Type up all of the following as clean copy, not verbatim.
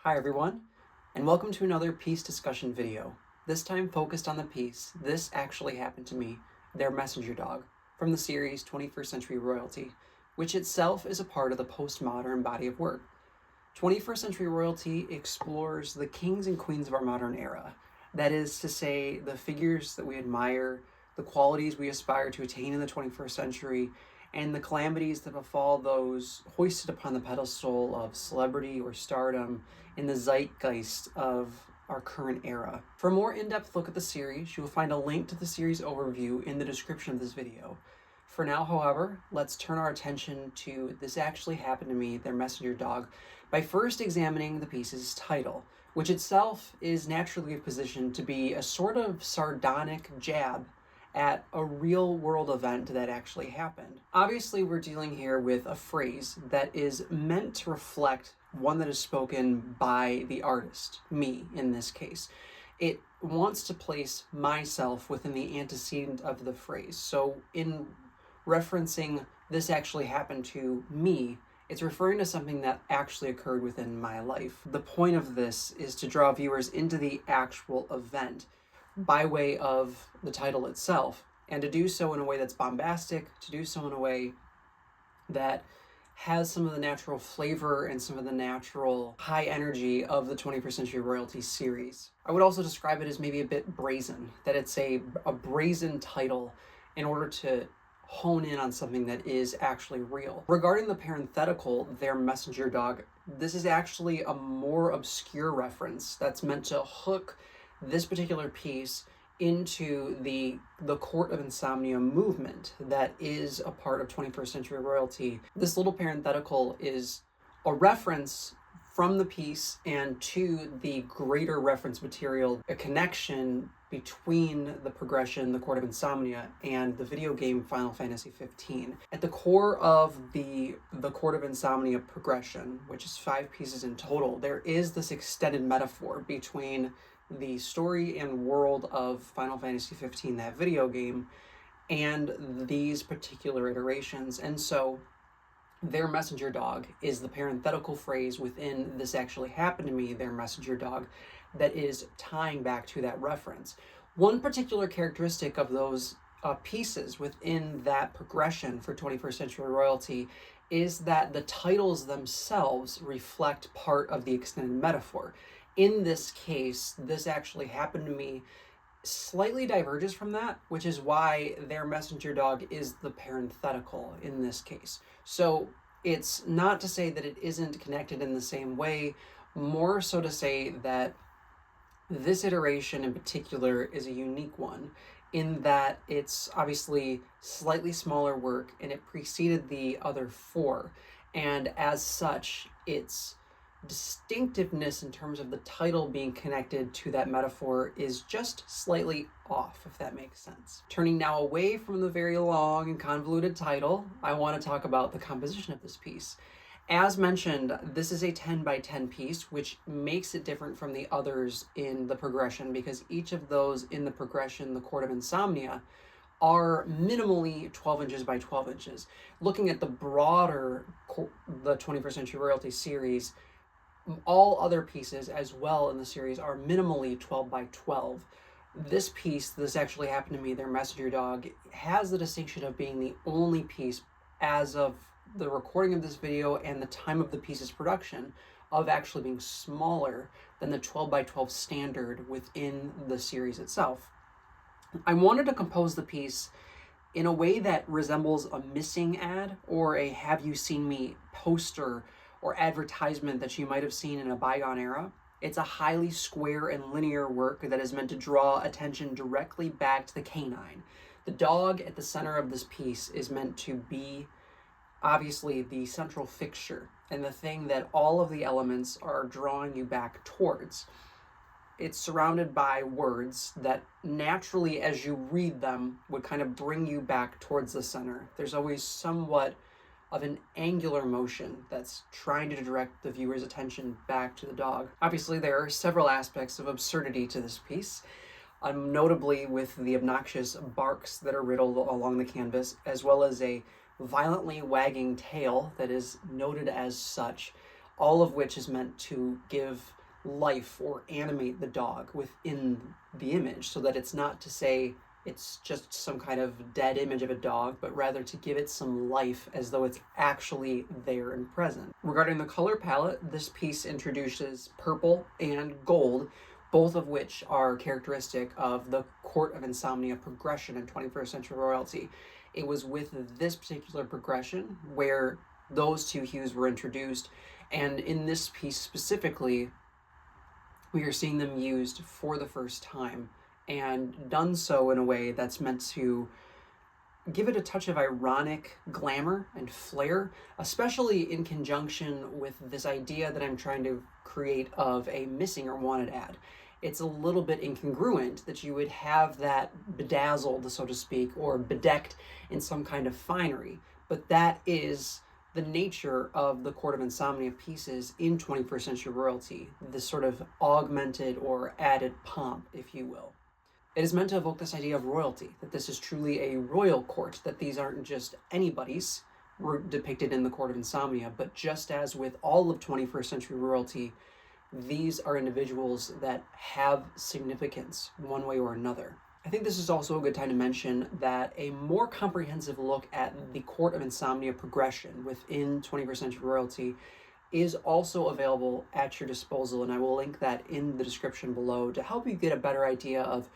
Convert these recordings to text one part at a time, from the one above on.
Hi everyone, and welcome to another piece discussion video. This time focused on the piece, This Actually Happened to Me, Their Messenger Dog, from the series 21st Century Royalty, which itself is a part of the postmodern body of work. 21st Century Royalty explores the kings and queens of our modern era. That is to say, the figures that we admire, the qualities we aspire to attain in the 21st century, and the calamities that befall those hoisted upon the pedestal of celebrity or stardom in the zeitgeist of our current era. For a more in-depth look at the series, you will find a link to the series overview in the description of this video. For now, however, let's turn our attention to This Actually Happened to Me, Their Messenger Dog, by first examining the piece's title, which itself is naturally positioned to be a sort of sardonic jab at a real-world event that actually happened. Obviously, we're dealing here with a phrase that is meant to reflect one that is spoken by the artist, me in this case. It wants to place myself within the antecedent of the phrase. So in referencing this actually happened to me, it's referring to something that actually occurred within my life. The point of this is to draw viewers into the actual event by way of the title itself, and to do so in a way that's bombastic, to do so in a way that has some of the natural flavor and some of the natural high energy of the 21st Century Royalty series. I would also describe it as maybe a bit brazen, that it's a brazen title in order to hone in on something that is actually real. Regarding the parenthetical, Their Messenger Dog, this is actually a more obscure reference that's meant to hook this particular piece into the Court of Insomnia movement that is a part of 21st Century Royalty. This little parenthetical is a reference from the piece and to the greater reference material, a connection between the progression, the Court of Insomnia, and the video game Final Fantasy 15. At the core of the Court of Insomnia progression, which is 5 pieces in total, there is this extended metaphor between the story and world of Final Fantasy 15, that video game, and these particular iterations. And so Their Messenger Dog is the parenthetical phrase within This Actually Happened to Me, Their Messenger Dog, that is tying back to that reference. One particular characteristic of those pieces within that progression for 21st Century Royalty is that the titles themselves reflect part of the extended metaphor. In this case, This Actually Happened to Me slightly diverges from that, which is why Their Messenger Dog is the parenthetical in this case. So it's not to say that it isn't connected in the same way, more so to say that this iteration in particular is a unique one in that it's obviously slightly smaller work and it preceded the other 4. And as such, its distinctiveness in terms of the title being connected to that metaphor is just slightly off, if that makes sense. Turning now away from the very long and convoluted title, I want to talk about the composition of this piece. As mentioned, this is a 10 by 10 piece, which makes it different from the others in the progression because each of those in the progression, the Court of Insomnia, are minimally 12 inches by 12 inches. Looking at the broader, the 21st Century Royalty series, all other pieces as well in the series are minimally 12 by 12. This piece, This Actually Happened to Me, Their Messenger Dog, has the distinction of being the only piece as of the recording of this video and the time of the piece's production of actually being smaller than the 12 by 12 standard within the series itself. I wanted to compose the piece in a way that resembles a missing ad or a Have You Seen Me poster or advertisement that you might have seen in a bygone era. It's a highly square and linear work that is meant to draw attention directly back to the canine. The dog at the center of this piece is meant to be obviously the central fixture and the thing that all of the elements are drawing you back towards. It's surrounded by words that naturally, as you read them, would kind of bring you back towards the center. There's always somewhat of an angular motion that's trying to direct the viewer's attention back to the dog. Obviously, there are several aspects of absurdity to this piece, notably with the obnoxious barks that are riddled along the canvas, as well as a violently wagging tail that is noted as such, all of which is meant to give life or animate the dog within the image, so that it's not to say it's just some kind of dead image of a dog, but rather to give it some life as though it's actually there and present. Regarding the color palette, this piece introduces purple and gold, both of which are characteristic of the Court of Insomnia progression in 21st Century Royalty. It was with this particular progression where those two hues were introduced, and in this piece specifically, we are seeing them used for the first time, and done so in a way that's meant to give it a touch of ironic glamour and flair, especially in conjunction with this idea that I'm trying to create of a missing or wanted ad. It's a little bit incongruent that you would have that bedazzled, so to speak, or bedecked in some kind of finery, but that is the nature of the Court of Insomnia pieces in 21st Century Royalty, this sort of augmented or added pomp, if you will. It is meant to evoke this idea of royalty, that this is truly a royal court, that these aren't just anybody's depicted in the Court of Insomnia, but just as with all of 21st Century Royalty, these are individuals that have significance one way or another. I think this is also a good time to mention that a more comprehensive look at the Court of Insomnia progression within 21st Century Royalty is also available at your disposal, and I will link that in the description below to help you get a better idea of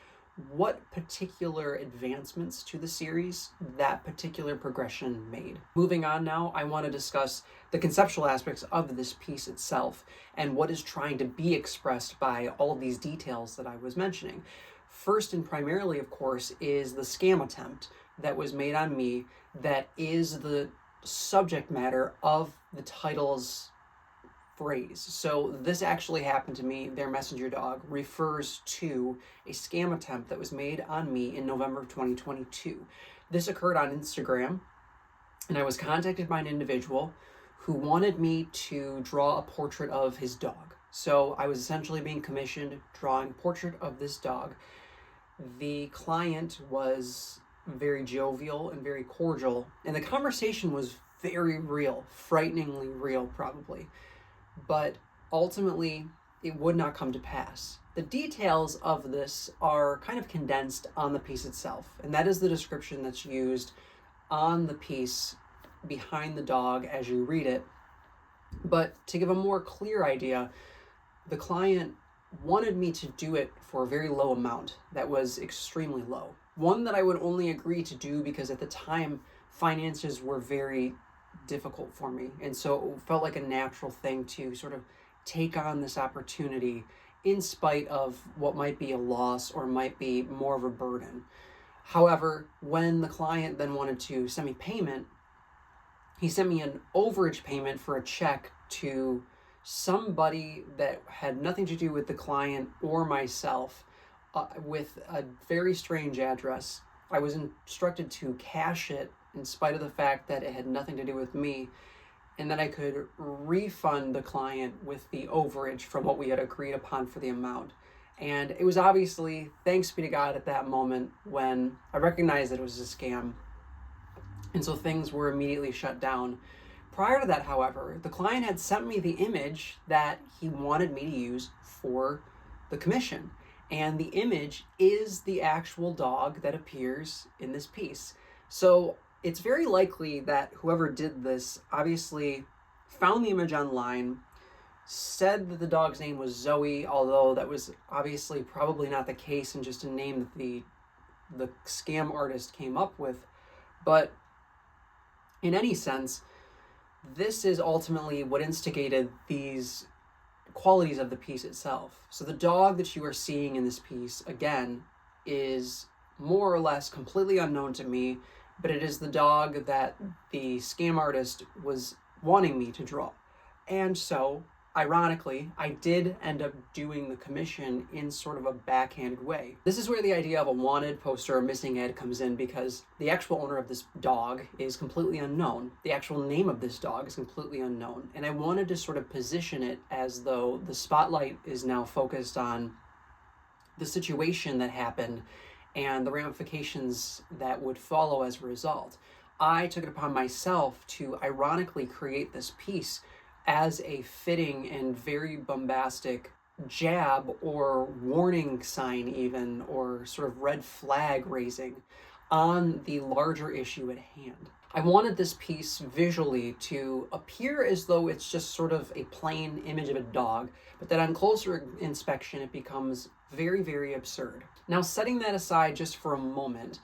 what particular advancements to the series that particular progression made. Moving on now, I want to discuss the conceptual aspects of this piece itself and what is trying to be expressed by all of these details that I was mentioning. First and primarily, of course, is the scam attempt that was made on me that is the subject matter of the title's phrase. So this actually happened to me. Their messenger dog refers to a scam attempt that was made on me in November of 2022. This occurred on Instagram, and I was contacted by an individual who wanted me to draw a portrait of his dog. So I was essentially being commissioned drawing a portrait of this dog. The client was very jovial and very cordial, and the conversation was very real, frighteningly real probably. But ultimately, it would not come to pass. The details of this are kind of condensed on the piece itself, and that is the description that's used on the piece behind the dog as you read it. But to give a more clear idea, the client wanted me to do it for a very low amount that was extremely low. One that I would only agree to do because at the time, finances were very difficult for me, and so it felt like a natural thing to sort of take on this opportunity in spite of what might be a loss or might be more of a burden. However, when the client then wanted to send me payment, he sent me an overage payment for a check to somebody that had nothing to do with the client or myself, with a very strange address. I was instructed to cash it in spite of the fact that it had nothing to do with me, and that I could refund the client with the overage from what we had agreed upon for the amount. And it was obviously, thanks be to God, at that moment when I recognized that it was a scam. And so things were immediately shut down. Prior to that, however, the client had sent me the image that he wanted me to use for the commission. And the image is the actual dog that appears in this piece. So it's very likely that whoever did this obviously found the image online, said that the dog's name was Zoe, although that was obviously probably not the case and just a name that the scam artist came up with. But in any sense, this is ultimately what instigated these qualities of the piece itself. So the dog that you are seeing in this piece, again, is more or less completely unknown to me, but it is the dog that the scam artist was wanting me to draw. And so, ironically, I did end up doing the commission in sort of a backhanded way. This is where the idea of a wanted poster or missing ad comes in, because the actual owner of this dog is completely unknown. The actual name of this dog is completely unknown. And I wanted to sort of position it as though the spotlight is now focused on the situation that happened and the ramifications that would follow as a result. I took it upon myself to ironically create this piece as a fitting and very bombastic jab or warning sign, even, or sort of red flag raising on the larger issue at hand. I wanted this piece visually to appear as though it's just sort of a plain image of a dog, but that on closer inspection it becomes very, very absurd. Now, setting that aside just for a moment,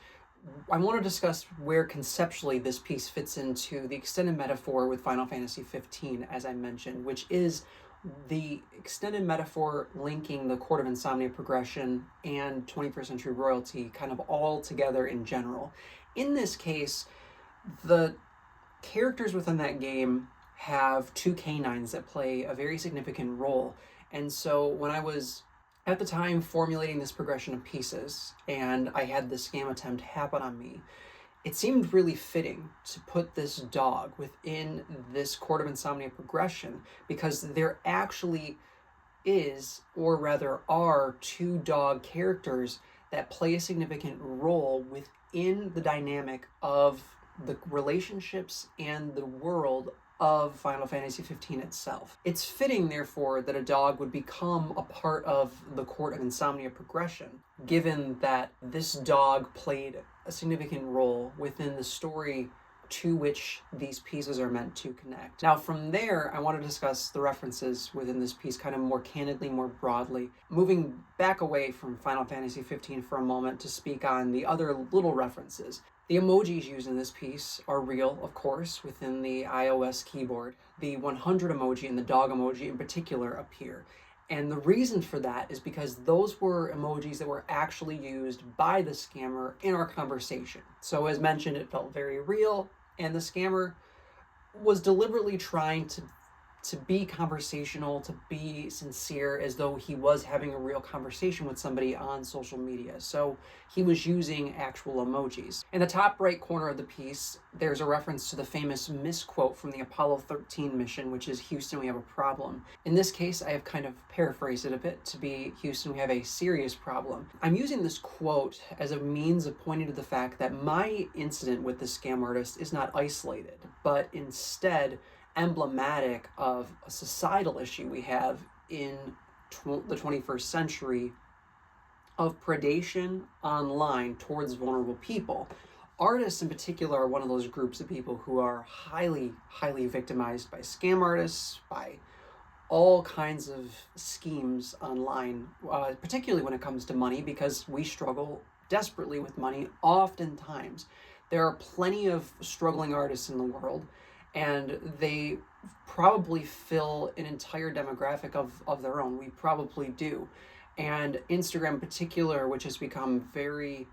I want to discuss where conceptually this piece fits into the extended metaphor with Final Fantasy 15, as I mentioned, which is the extended metaphor linking the Court of Insomnia progression and 21st Century Royalty kind of all together in general. In this case, the characters within that game have two canines that play a very significant role. And so when I was at the time formulating this progression of pieces and I had this scam attempt happen on me, it seemed really fitting to put this dog within this Court of Insomnia progression, because there actually is, or rather are, two dog characters that play a significant role within the dynamic of the relationships and the world of Final Fantasy 15 itself. It's fitting, therefore, that a dog would become a part of the Court of Insomnia progression, given that this dog played a significant role within the story to which these pieces are meant to connect. Now, from there, I want to discuss the references within this piece kind of more candidly, more broadly, moving back away from Final Fantasy 15 for a moment to speak on the other little references. The emojis used in this piece are real, of course, within the iOS keyboard. The 100 emoji and the dog emoji in particular appear. And the reason for that is because those were emojis that were actually used by the scammer in our conversation. So as mentioned, it felt very real, and the scammer was deliberately trying to be conversational, to be sincere, as though he was having a real conversation with somebody on social media. So he was using actual emojis. In the top right corner of the piece, there's a reference to the famous misquote from the Apollo 13 mission, which is "Houston, we have a problem." In this case, I have kind of paraphrased it a bit to be "Houston, we have a serious problem." I'm using this quote as a means of pointing to the fact that my incident with the scam artist is not isolated, but instead emblematic of a societal issue we have in the 21st century of predation online towards vulnerable people. Artists in particular are one of those groups of people who are highly, highly victimized by scam artists, by all kinds of schemes online, particularly when it comes to money, because we struggle desperately with money oftentimes. There are plenty of struggling artists in the world, and they probably fill an entire demographic of their own. We probably do. And Instagram in particular, which has become very,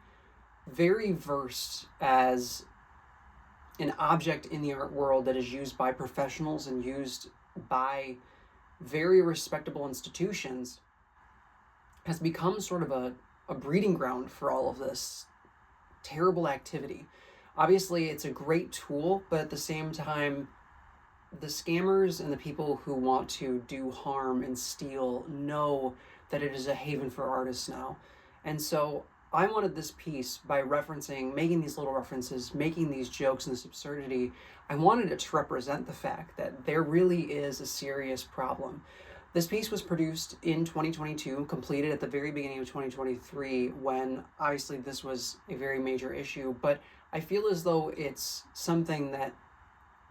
very versed as an object in the art world that is used by professionals and used by very respectable institutions, has become sort of a breeding ground for all of this terrible activity. Obviously, it's a great tool, but at the same time, the scammers and the people who want to do harm and steal know that it is a haven for artists now. And so I wanted this piece, by referencing, making these little references, making these jokes and this absurdity, I wanted it to represent the fact that there really is a serious problem. This piece was produced in 2022, completed at the very beginning of 2023, when obviously this was a very major issue, but I feel as though it's something that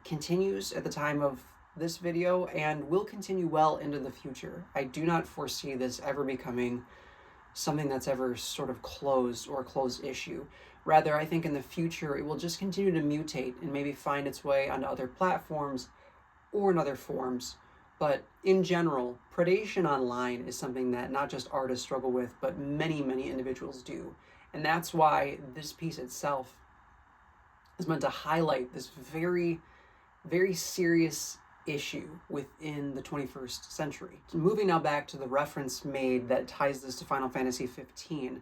continues at the time of this video and will continue well into the future. I do not foresee this ever becoming something that's ever sort of closed or a closed issue. Rather, I think in the future it will just continue to mutate and maybe find its way onto other platforms or in other forms. But in general, predation online is something that not just artists struggle with, but many, many individuals do. And that's why this piece itself is meant to highlight this very, very serious issue within the 21st century. So moving now back to the reference made that ties this to Final Fantasy 15,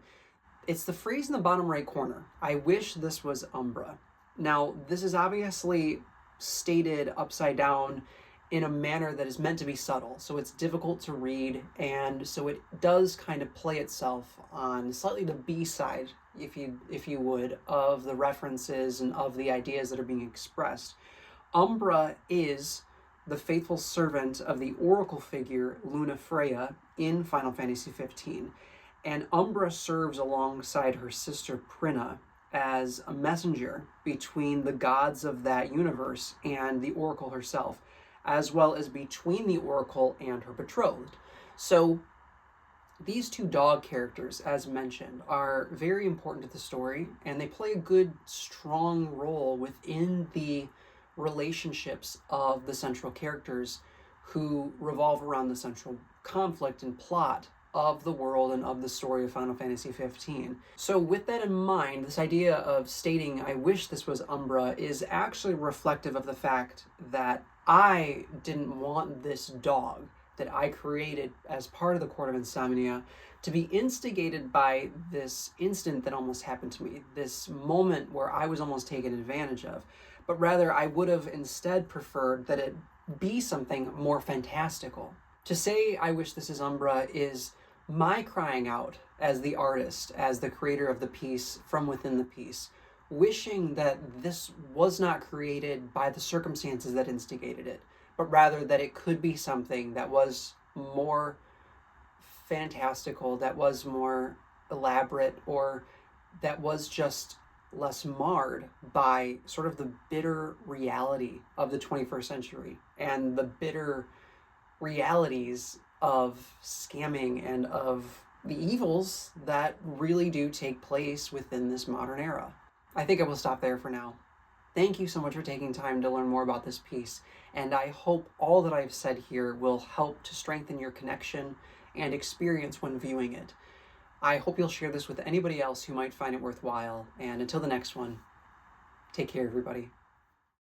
it's the phrase in the bottom right corner, "I wish this was Umbra." Now, this is obviously stated upside down in a manner that is meant to be subtle, so it's difficult to read, and so it does kind of play itself on slightly the B side, if you would, of the references and of the ideas that are being expressed. Umbra is the faithful servant of the oracle figure Lunafreya in Final Fantasy XV. And Umbra serves alongside her sister Prinna as a messenger between the gods of that universe and the oracle herself, as well as between the oracle and her betrothed. So these two dog characters, as mentioned, are very important to the story, and they play a good, strong role within the relationships of the central characters who revolve around the central conflict and plot of the world and of the story of Final Fantasy XV. So with that in mind, this idea of stating, I wish this was Umbra, is actually reflective of the fact that I didn't want this dog that I created as part of the Court of Insomnia to be instigated by this incident that almost happened to me, this moment where I was almost taken advantage of. But rather, I would have instead preferred that it be something more fantastical. To say, I wish this is Umbra, is my crying out as the artist, as the creator of the piece from within the piece, wishing that this was not created by the circumstances that instigated it, but rather that it could be something that was more fantastical, that was more elaborate, or that was just less marred by sort of the bitter reality of the 21st century and the bitter realities of scamming and of the evils that really do take place within this modern era. I think I will stop there for now. Thank you so much for taking time to learn more about this piece, and I hope all that I've said here will help to strengthen your connection and experience when viewing it. I hope you'll share this with anybody else who might find it worthwhile, and until the next one, take care, everybody.